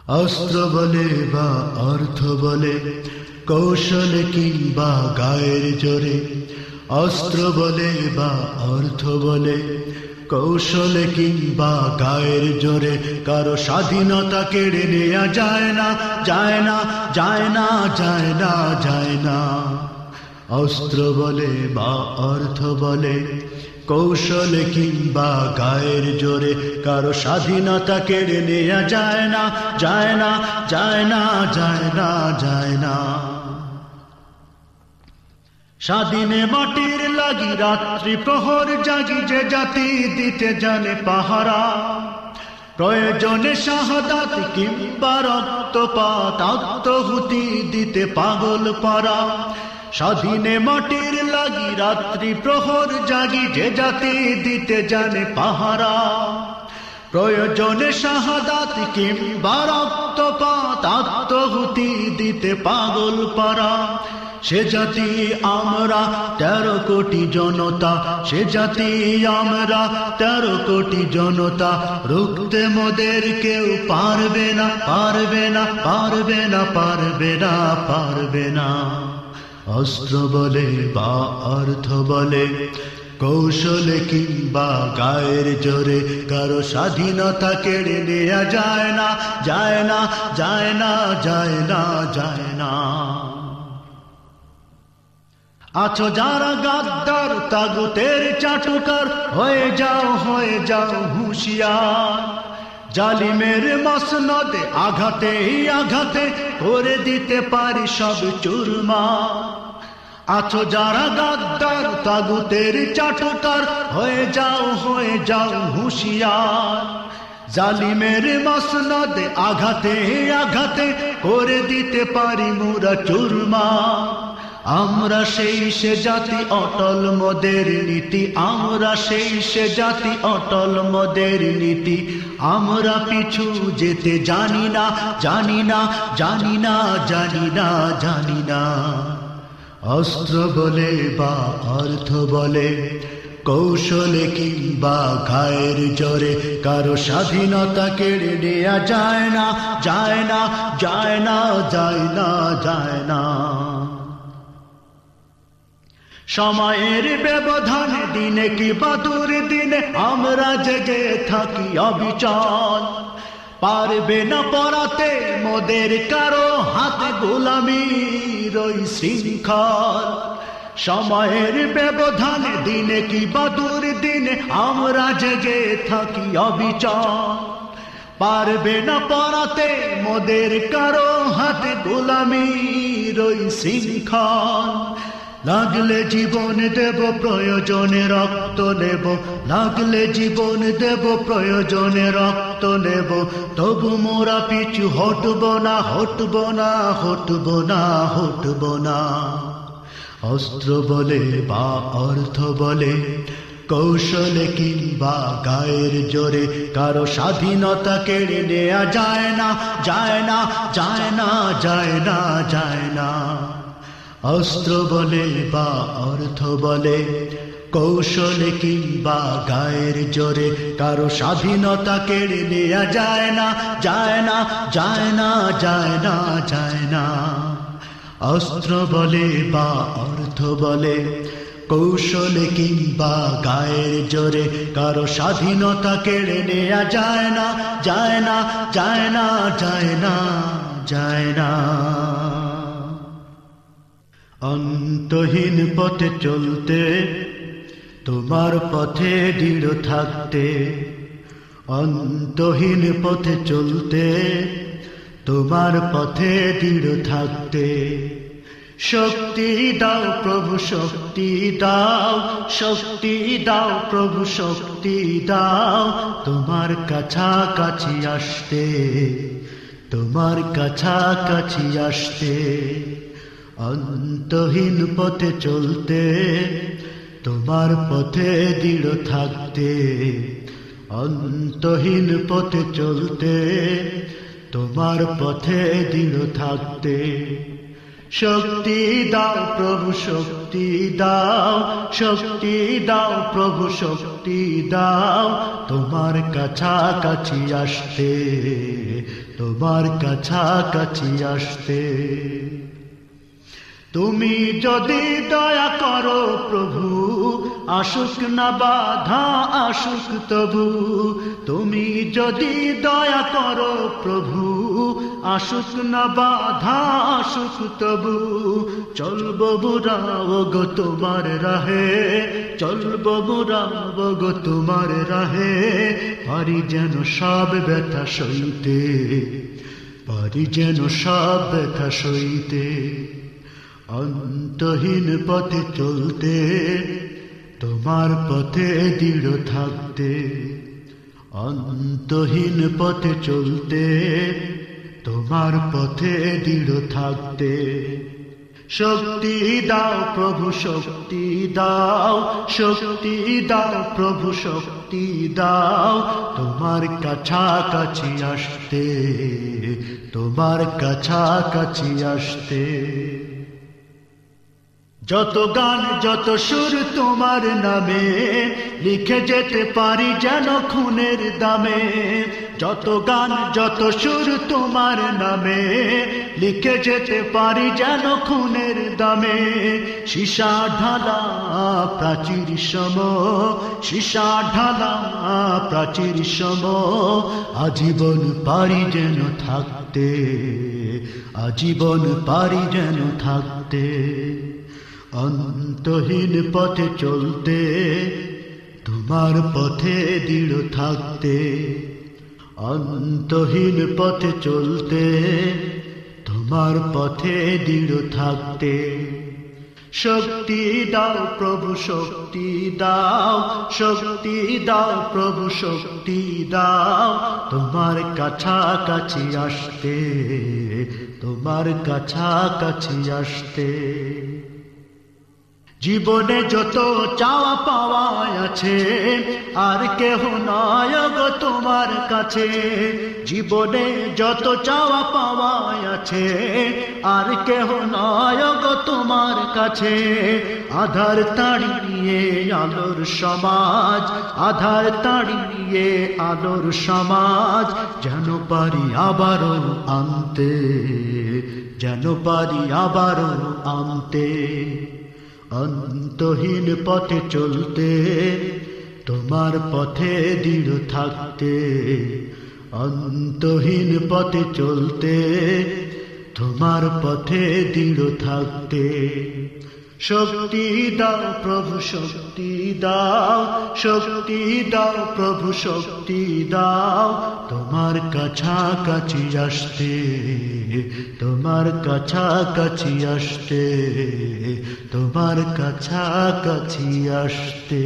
অস্ত্র বলে বা অর্থ বলে, কৌশলে কিংবা গায়ের জোরে, অস্ত্র বলে বা অর্থ বলে, কৌশলে কিংবা গায়ের জোরে কারো স্বাধীনতা কেড়ে নেওয়া যায় না, যায় না, যায় না, যায় না, যায় না। অস্ত্র বলে বা অর্থ বলে, কৌশলে কিংবা গায়ের জোরে কারো স্বাধীনতা কেড়ে নেওয়া যায় না, যায় না, যায় না, যায় না, যায় না। স্বাধীনে মাটির লাগি রাত্রি প্রহর জাগি, যে জাতি দিতে জানে পাহারা, প্রয়োজনে শাহাদাত কিংবা রক্তপাত, আত্মহুতি দিতে পাগল পারা। স্বাধীনে মাটির লাগি রাত্রি প্রহর জাগি, যে জাতি দিতে জানে পাহারা, প্রয়োজনে শাহাদাত কিংবা রক্তপাত, আত্মহুতি দিতে পাগল পারা। সে জাতি আমরা 13 কোটি জনতা, সে জাতি আমরা 13 কোটি জনতা, রুখতে মোদের কেউ পারবে না, পারবে না, পারবে না, পারবে না, পারবে না। অস্ত্র বলে বা অর্থ বলে, কৌশলে কিংবা গায়ের জোরে কারো স্বাধীনতা কেড়ে নেওয়া যায় না, যায় না, যায় না, যায় না, যায় না। আছো যারা গাদ্দার তাগুতের চাটুকার, হয়ে যাও, হয়ে যাও হুঁশিয়ার। জালিমের মসনদে আঘাতে আঘাতে করে দিতে পারি সব চুরমার। আছো যারা গাদ্দার তাগুতের চাটুকার, হয়ে যাও, হয়ে যাও হুঁশিয়ার। জালিমের মসনদে আঘাতে আঘাতে করে দিতে পারি মুরা চুরমার। আমরা সেই সে জাতি অটল মোদের নীতি, আমরা সেই সে জাতি অটল মোদের নীতি। আমরা পিছু যেতে জানি না, জানি না, জানি না, জানি না, জানি না। অস্ত্র বলে বা অর্থ বলে, কৌশলে কিংবা গায়ের জোরে কারো স্বাধীনতা কেড়ে নেওয়া যায় না, যায় না, যায় না, যায় না, যায় না। সময়ের ব্যবধানে দিনে কি বাদুর দিনে আমরা জেগে থাকি অবিচল, পারবে না পরাতে মোদের কারো হাতে গোলামির ওই শৃঙ্খল। সময়ের ব্যবধানে দিনে কি বাদুর দিনে আমরা জেগে থাকি অবিচল, পারবে না পরাতে মোদের কারো হাতে গোলামির ওই শৃঙ্খল। লাগলে জীবন দেব প্রয়োজনে রক্ত নেব, লাগলে জীবন দেব প্রয়োজনে রক্ত নেব, তবু মোরা পিছু হটব না, হটব না, হটব না, হটব না। অস্ত্র বলে বা অর্থ বলে, কৌশলে কিংবা গায়ের জোরে কারো স্বাধীনতা কেড়ে নেওয়া যায় না, যায় না, যায় না, যায় না, যায় না। অস্ত্র বলে বা অর্থ বলে, কৌশলে কিংবা গায়ের জোরে কারো স্বাধীনতা কেড়ে নেওয়া যায় না, যায় না, যায় না, যায় না, যায় না। অস্ত্র বলে বা অর্থ বলে, কৌশলে কিংবা গায়ের জোরে কারো স্বাধীনতা কেড়ে নেওয়া যায় না, যায় না, যায় না, যায় না, যায় না। অন্তহীন পথে চলতে তোমার পথে দৃঢ় থাকতে, অন্তহীন পথে চলতে তোমার পথে দৃঢ় থাকতে। শক্তি দাও প্রভু, শক্তি দাও, শক্তি দাও প্রভু, শক্তি দাও তোমার কাছাকাছি আসতে, তোমার কাছাকাছি আসতে। অন্তহীন পথে চলতে তোমার পথে দৃঢ় থাকতে, অন্তহীন পথে চলতে তোমার পথে দৃঢ় থাকতে। শক্তি দাও প্রভু শক্তি দাও, শক্তি দাও প্রভু শক্তি দাও, তোমার কাছাকাছি আসতে, তোমার কাছাকাছি আসতে। তুমি যদি দয়া করো প্রভু, আসুক না বাধা আসুক তবু। তুমি যদি দয়া করো প্রভু, আসুক না বাধা আসুক তবু। চলবো মোরা ওগো তোমার রাহে, চলবো মোরা ওগো তোমার রাহে, পারি যেন সব ব্যথা সইতে, পারি যেন সব ব্যথা সইতে। অন্তহীন পথে চলতে, তোমার পথে দৃঢ় থাকতে, অন্তহীন পথে চলতে, তোমার পথে দৃঢ় থাকতে। শক্তি দাও প্রভু শক্তি দাও, শক্তি দাও প্রভু শক্তি দাও, তোমার কাছাকাছি আসতে, তোমার কাছাকাছি আসতে। যত গান যত সুর তোমার নামে, লিখে যেতে পারি যেন খুনের দামে। যত গান যত সুর তোমার নামে, লিখে যেতে পারি যেন খুনের দামে। সীসা ঢালা প্রাচীর সম, সীসা ঢালা প্রাচীর সম, আজীবন পারি যেন থাকতে, আজীবন পারি যেন থাকতে। অন্তহীন পথে চলতে, তোমার পথে দৃঢ় থাকতে, অন্তহীন পথে চলতে, তোমার পথে দৃঢ় থাকতে। শক্তি দাও প্রভু শক্তি দাও, শক্তি দাও প্রভু শক্তি দাও, তোমার কাছাকাছি আসতে, তোমার কাছাকাছি আসতে। জীবনে যত চাওয়া পাওয়া আছে, আর কেহ নয় গো তোমার কাছে। জীবনে যত চাওয়া পাওয়া আছে, আর কেহ নয় গো তোমার কাছে। আধার তাড়িয়ে আলোর সমাজ, আধার তাড়িয়ে আলোর সমাজ, যেন পারি আবারও আনতে, যেন পারি আবারও আনতে। অন্তহীন পথে চলতে, তোমার পথে দৃঢ় থাকতে, অন্তহীন পথে চলতে, তোমার পথে দৃঢ় থাকতে। শক্তি দাও প্রভু শক্তি দাও, শক্তি দাও প্রভু শক্তি দাও, তোমার কাছাকাছি আসতে, তোমার কাছাকাছি আসতে, তোমার কাছাকাছি আসতে।